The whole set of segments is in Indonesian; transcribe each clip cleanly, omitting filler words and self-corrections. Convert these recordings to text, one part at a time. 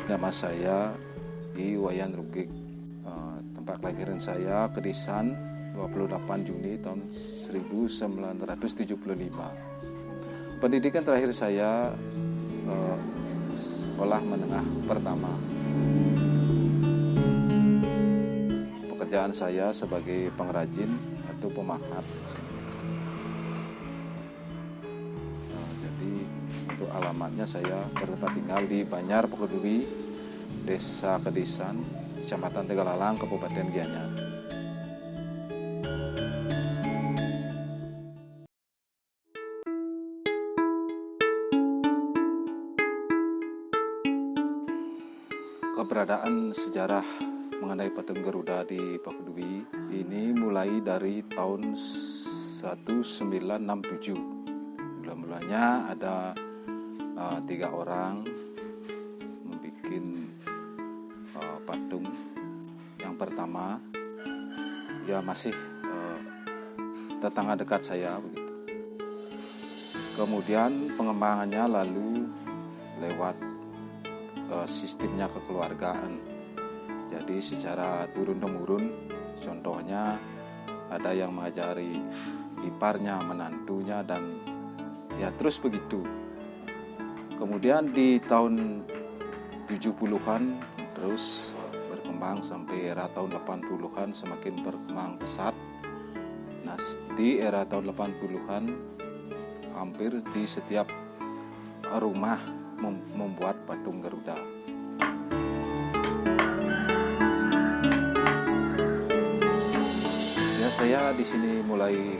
Nama saya Wayan Rugik. Tempat kelahiran saya Kedisan 28 Juni tahun 1975. Pendidikan terakhir saya sekolah menengah pertama. Pekerjaan saya sebagai pengrajin atau pemahat. Jadi untuk alamatnya saya bertempat tinggal di Banyar Pakuduwi, Desa Kedisan, Kecamatan Tegalalang, Kabupaten Gianyar. Keberadaan sejarah mengenai patung Garuda di Pakuduwi ini mulai dari tahun 1967. Mula-mulanya ada 3 orang membuat patung. Yang pertama, ya masih tetangga dekat saya begitu. Kemudian pengembangannya lalu lewat sistemnya kekeluargaan. Jadi secara turun-temurun, contohnya ada yang mengajari iparnya, menantunya, dan ya terus begitu. Kemudian di tahun 70-an terus berkembang sampai era tahun 80-an semakin berkembang pesat. Nah, di era tahun 80-an hampir di setiap rumah membuat patung Garuda. Ya, saya di sini mulai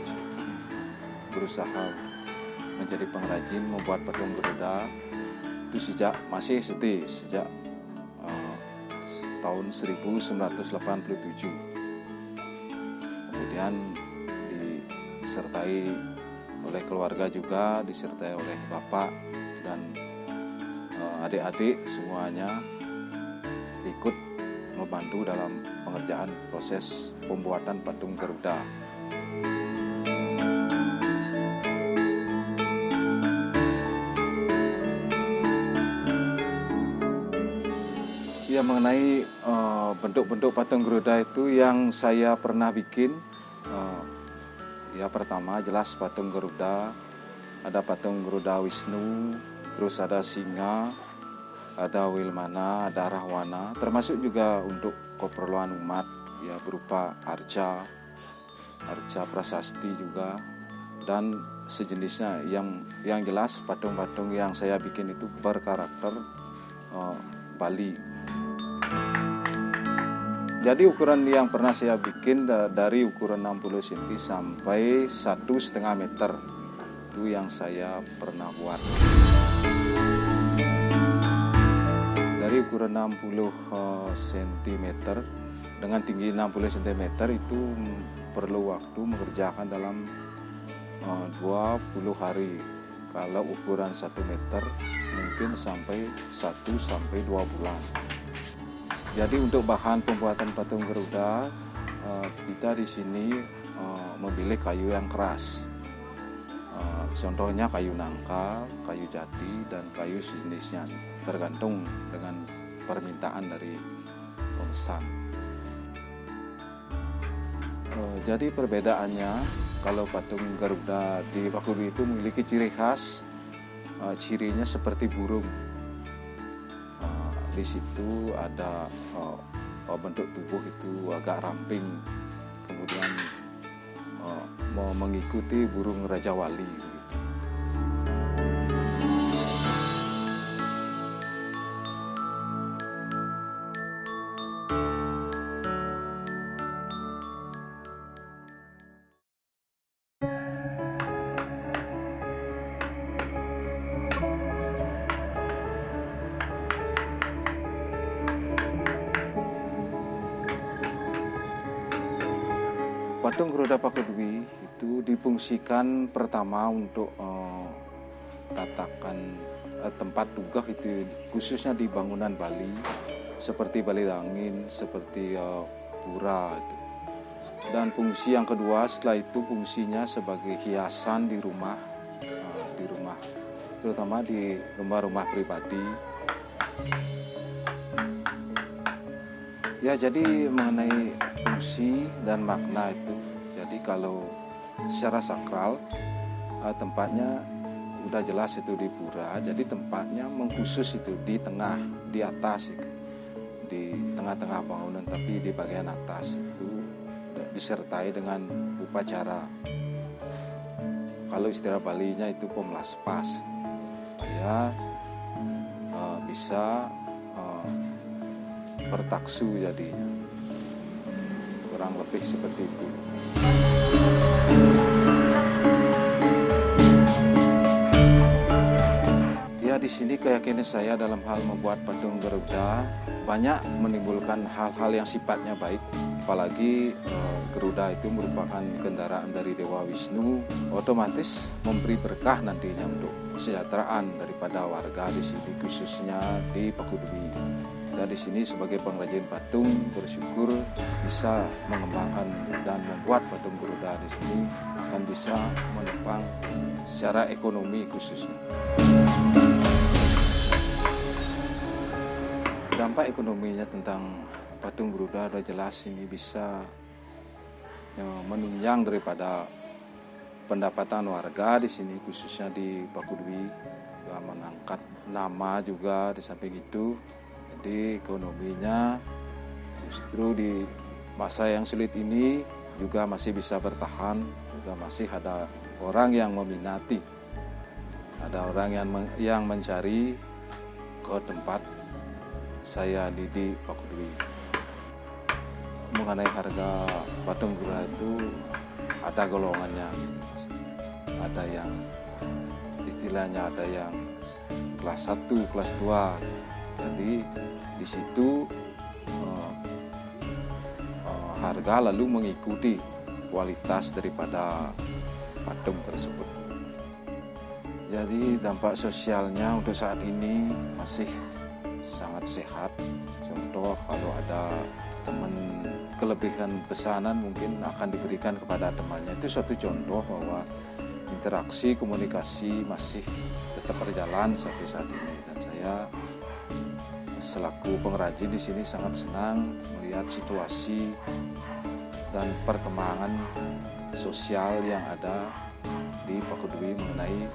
berusaha menjadi pengrajin membuat patung Garuda itu sejak tahun 1987. Kemudian disertai oleh keluarga juga, disertai oleh bapak dan adik-adik semuanya ikut membantu dalam pengerjaan proses pembuatan patung Garuda. Ya, mengenai bentuk-bentuk patung Garuda itu yang saya pernah bikin, ya pertama jelas patung Garuda, ada patung Garuda Wisnu, terus ada singa, ada Wilmana, ada Rahwana, termasuk juga untuk keperluan umat ya berupa arca prasasti juga dan sejenisnya. Yang jelas patung-patung yang saya bikin itu berkarakter Bali. Jadi ukuran yang pernah saya bikin dari ukuran 60 cm sampai 1,5 meter. Itu yang saya pernah buat. Dari ukuran 60 cm dengan tinggi 60 cm itu perlu waktu mengerjakan dalam 20 hari. Kalau ukuran 1 meter mungkin sampai 1-2 bulan. Jadi untuk bahan pembuatan patung Garuda kita di sini memilih kayu yang keras. Contohnya kayu nangka, kayu jati, dan kayu sejenisnya, tergantung dengan permintaan dari pemesan. Jadi perbedaannya, kalau patung Garuda di Pakuduwi itu memiliki ciri khas, cirinya seperti burung. Di situ ada bentuk tubuh itu agak ramping, kemudian mengikuti burung Raja Wali. Patung Garuda Pakuduwi itu difungsikan pertama untuk tatakan tempat tunggah itu khususnya di bangunan Bali seperti Bali Langin, seperti pura itu. Dan fungsi yang kedua setelah itu fungsinya sebagai hiasan di rumah, terutama di rumah-rumah pribadi. Ya, jadi mengenai fungsi dan makna itu, jadi kalau secara sakral tempatnya udah jelas itu di pura, jadi tempatnya mengkhusus itu di tengah, di atas itu, di tengah-tengah bangunan, tapi di bagian atas itu disertai dengan upacara. Kalau istilah Balinya itu pemlaspas, supaya bisa bertaksu jadinya, kurang lebih seperti itu. Ya, di sini keyakinan saya dalam hal membuat patung Garuda banyak menimbulkan hal-hal yang sifatnya baik. Apalagi Garuda itu merupakan kendaraan dari Dewa Wisnu, otomatis memberi berkah nantinya untuk kesejahteraan daripada warga di sini, khususnya di Pakudwi. Dan di sini sebagai pengrajin patung bersyukur bisa mengembangkan dan membuat patung Garuda di sini akan bisa menopang secara ekonomi khususnya. Dampak ekonominya tentang patung Garuda sudah jelas, ini bisa menunjang daripada pendapatan warga di sini, khususnya di Pakudwi, juga mengangkat nama juga di samping itu. Jadi ekonominya justru di masa yang sulit ini juga masih bisa bertahan, juga masih ada orang yang meminati, ada orang yang mencari ke tempat saya di Pakudwi. Mengenai harga patung Garuda itu ada golongannya, ada yang istilahnya ada yang kelas 1, kelas 2. Jadi di situ harga lalu mengikuti kualitas daripada patung tersebut. Jadi dampak sosialnya untuk saat ini masih sangat sehat. Contoh, kalau ada teman kelebihan pesanan mungkin akan diberikan kepada temannya. Itu suatu contoh bahwa interaksi komunikasi masih tetap berjalan sampai saat ini. Dan saya selaku pengrajin di sini sangat senang melihat situasi dan perkembangan sosial yang ada di Pakudwi mengenai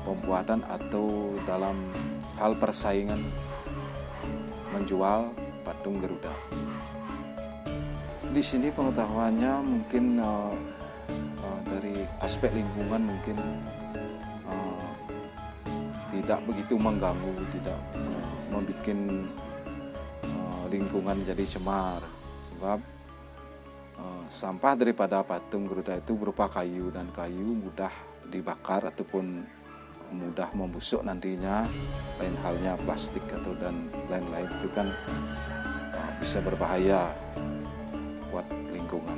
pembuatan atau dalam hal persaingan menjual patung Garuda. Di sini pengetahuannya mungkin dari aspek lingkungan mungkin tidak begitu mengganggu, tidak membuat lingkungan jadi cemar, sebab sampah daripada patung Garuda itu berupa kayu, dan kayu mudah dibakar ataupun mudah membusuk nantinya. Lain halnya plastik atau dan lain-lain itu kan bisa berbahaya buat lingkungan.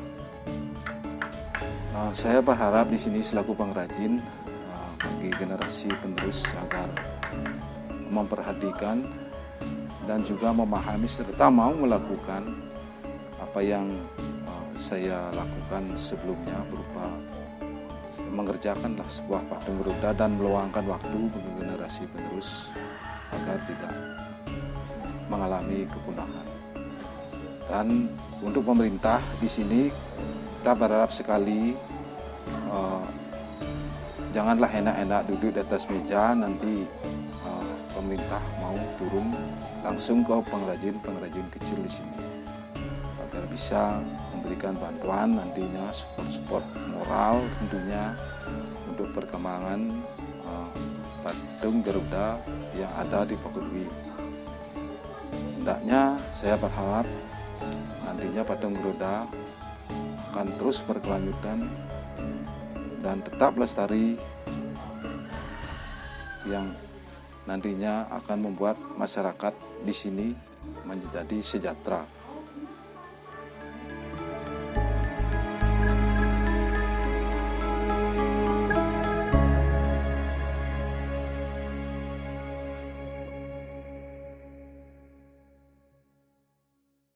Saya berharap di sini selaku pengrajin bagi generasi penerus agar memperhatikan dan juga memahami serta mau melakukan apa yang saya lakukan sebelumnya, berupa mengerjakanlah sebuah patung Garuda dan meluangkan waktu bagi generasi penerus agar tidak mengalami kepunahan. Dan untuk pemerintah di sini kita berharap sekali, janganlah enak-enak duduk di atas meja, nanti pemerintah mau turun langsung ke pengrajin kecil di sini agar bisa memberikan bantuan nantinya, support moral tentunya untuk perkembangan patung Garuda yang ada di Pakudwi. Hendaknya saya berharap nantinya patung Garuda akan terus berkelanjutan dan tetap lestari, yang nantinya akan membuat masyarakat di sini menjadi sejahtera.